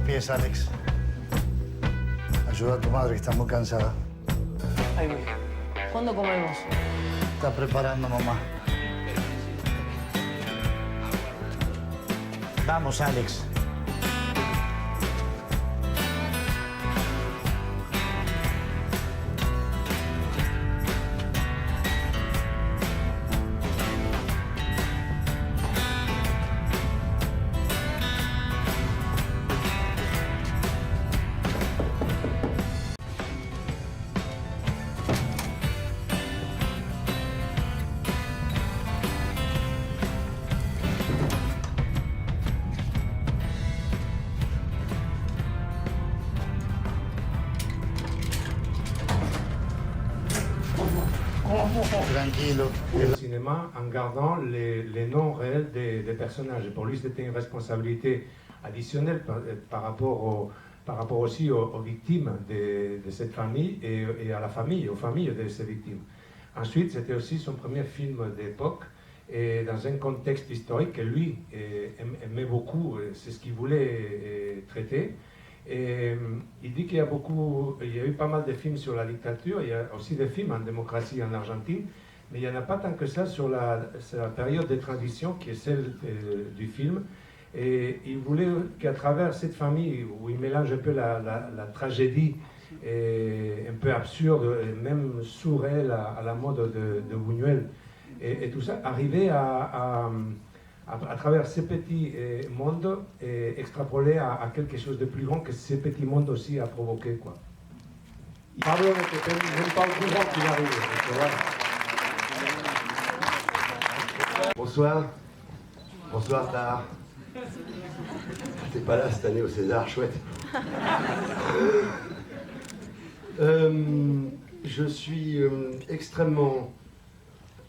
pies, Alex. Ayuda a tu madre, que está muy cansada. Ahí voy. ¿Cuándo comemos? Está preparando, mamá. Vamos, Alex. Tranquilo. Au cinéma en gardant les noms réels des personnages. Et pour lui, c'était une responsabilité additionnelle par rapport aussi aux victimes de cette famille et à la famille, aux familles de ces victimes. Ensuite, c'était aussi son premier film d'époque et dans un contexte historique que lui aimait beaucoup, c'est ce qu'il voulait traiter. Et il dit qu'il y a eu pas mal de films sur la dictature, il y a aussi des films en démocratie en Argentine, mais il n'y en a pas tant que ça sur la période de transition qui est celle du film. Et il voulait qu'à travers cette famille, où il mélange un peu la tragédie et un peu absurde, et même surréelle à la mode de Buñuel, et tout ça, arriver à travers ces petits mondes et extrapoler à quelque chose de plus grand que ces petits mondes aussi a provoqué, quoi. Pablo n'était même pas au courant qu'il arrive. Voilà. Bonsoir. Bonsoir, Tahar. T'es pas là cette année au César, chouette. Je suis extrêmement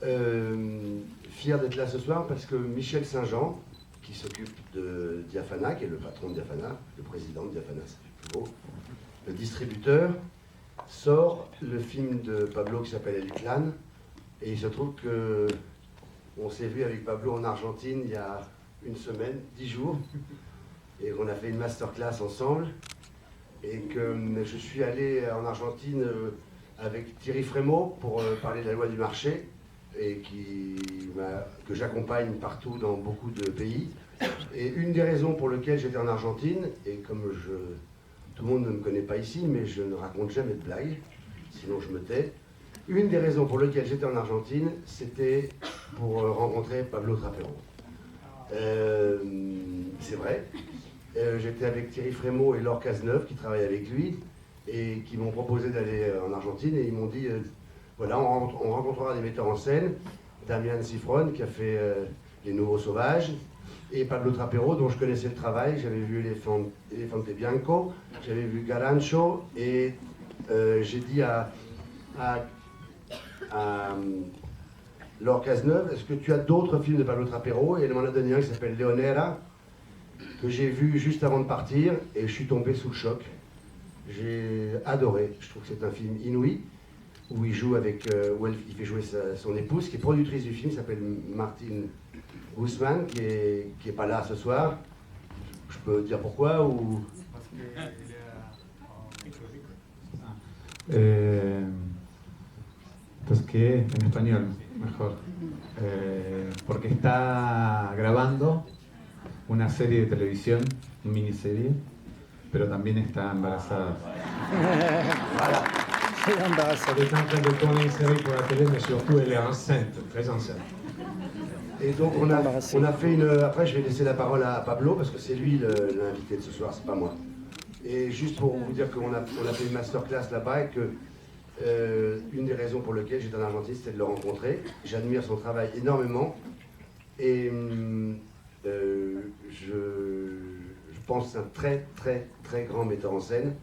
fier d'être là ce soir parce que Michel Saint-Jean, qui s'occupe de Diafana, qui est le patron de Diafana, le président de Diafana, c'est plus beau, le distributeur, sort le film de Pablo qui s'appelle El Clan. Et il se trouve que on s'est vu avec Pablo en Argentine il y a une semaine, 10 jours, et qu'on a fait une masterclass ensemble. Et que je suis allé en Argentine avec Thierry Frémaux pour parler de la loi du marché, et que j'accompagne partout dans beaucoup de pays. Et une des raisons pour lesquelles j'étais en Argentine, et comme tout le monde ne me connaît pas ici, mais je ne raconte jamais de blagues, sinon je me tais. Une des raisons pour lesquelles j'étais en Argentine, c'était pour rencontrer Pablo Trapero. C'est vrai. J'étais avec Thierry Frémaux et Laure Cazeneuve qui travaillent avec lui et qui m'ont proposé d'aller en Argentine et ils m'ont dit voilà, on rencontrera des metteurs en scène, Damian Cifrón qui a fait Les Nouveaux Sauvages et Pablo Trapero dont je connaissais le travail, j'avais vu Elefante Bianco, j'avais vu Garancho et j'ai dit à Laure Cazeneuve, est-ce que tu as d'autres films de Pablo Trapero? Et elle m'en a donné un qui s'appelle Leonera, que j'ai vu juste avant de partir, et je suis tombé sous le choc. J'ai adoré, je trouve que c'est un film inouï, où il joue avec, il fait jouer son épouse, qui est productrice du film, qui s'appelle Martine Guzman, qui est pas là ce soir. Je peux dire pourquoi ou... Pues que en español, mejor. Porque está grabando una serie de televisión, una miniserie, pero también está embarazada. Voilà. Elle est en train de tourner une série pour la télé, mais surtout elle est enceinte, très enceinte. Et donc on a fait une... Après je vais laisser la parole à Pablo, parce que c'est lui l'invité de ce soir, c'est pas moi. Et juste pour vous dire qu'on a fait une masterclass là-bas et que une des raisons pour lesquelles j'étais en Argentine, c'était de le rencontrer. J'admire son travail énormément et je pense que c'est un très très très grand metteur en scène.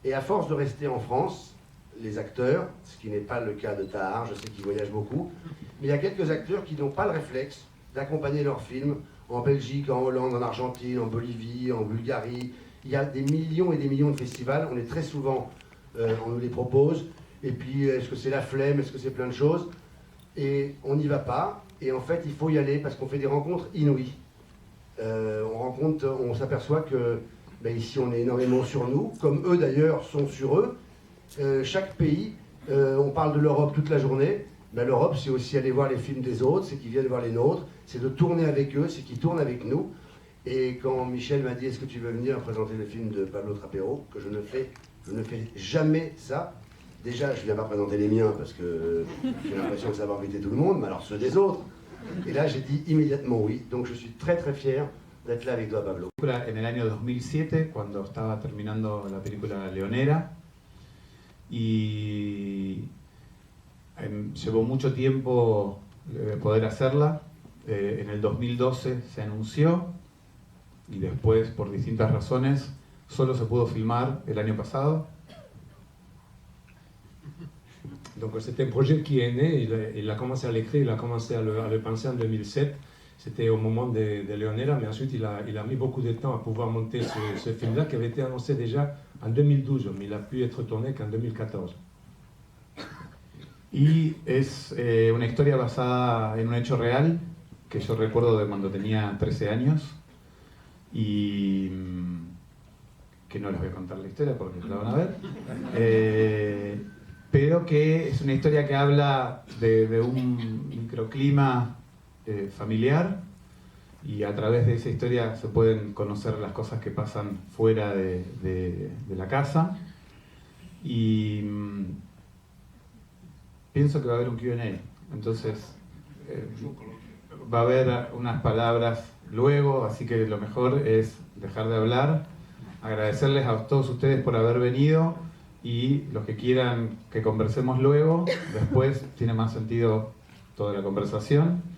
Et à force de rester en France, les acteurs, ce qui n'est pas le cas de Tahar, je sais qu'il voyage beaucoup, mais il y a quelques acteurs qui n'ont pas le réflexe d'accompagner leurs films en Belgique, en Hollande, en Argentine, en Bolivie, en Bulgarie. Il y a des millions et des millions de festivals, on est très souvent... on nous les propose, et puis est-ce que c'est la flemme, est-ce que c'est plein de choses, et on n'y va pas, et en fait il faut y aller parce qu'on fait des rencontres inouïes. On s'aperçoit que Ben ici, on est énormément sur nous, comme eux d'ailleurs sont sur eux. Chaque pays, on parle de l'Europe toute la journée. Ben, l'Europe, c'est aussi aller voir les films des autres, c'est qu'ils viennent voir les nôtres, c'est de tourner avec eux, c'est qu'ils tournent avec nous. Et quand Michel m'a dit, est-ce que tu veux venir présenter le film de Pablo Trapero, que je ne fais jamais ça. Déjà, je ne viens pas présenter les miens parce que j'ai l'impression de savoir inviter tout le monde, mais alors ceux des autres. Et là, j'ai dit immédiatement oui. Donc je suis très très fier d'être là avec toi, Pablo. En el año 2007, cuando estaba terminando la película Leonera, y llevó mucho tiempo poder hacerla. En el 2012 se anunció y después, por distintas razones, solo se pudo filmar el año pasado. Donc c'est un projet qui est né, il a commencé à l'écrire, il a commencé à le penser en 2007. C'était au moment de Leonera, mais ensuite il a mis beaucoup de temps à pouvoir monter ce film-là qui avait été annoncé déjà en 2012, mais il a pu être tourné qu'en 2014. Y es una historia basada en un hecho real que yo recuerdo de cuando tenía 13 años y que no les voy a contar la historia porque la van a ver, pero que es una historia que habla de un microclima familiar y a través de esa historia se pueden conocer las cosas que pasan fuera de la casa y pienso que va a haber un Q&A, entonces va a haber unas palabras luego, así que lo mejor es dejar de hablar, agradecerles a todos ustedes por haber venido y los que quieran que conversemos luego, después tiene más sentido toda la conversación.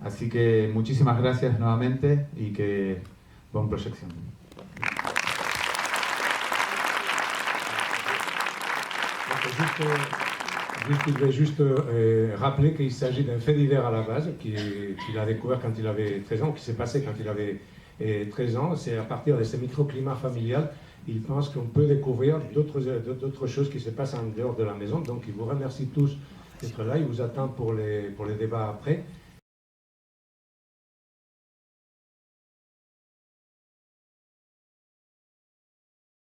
Así que muchísimas gracias nuevamente y que bonne proyección. Je voudrais juste rappeler qu'il s'agit d'un fait divers à la base, qu'il a découvert quand il avait 13 ans, qui s'est passé quand il avait 13 ans. C'est à partir de ce microclimat familial, il pense qu'on peut découvrir d'autres choses qui se passent en dehors de la maison. Donc il vous remercie tous d'être là, il vous attend pour les débats après.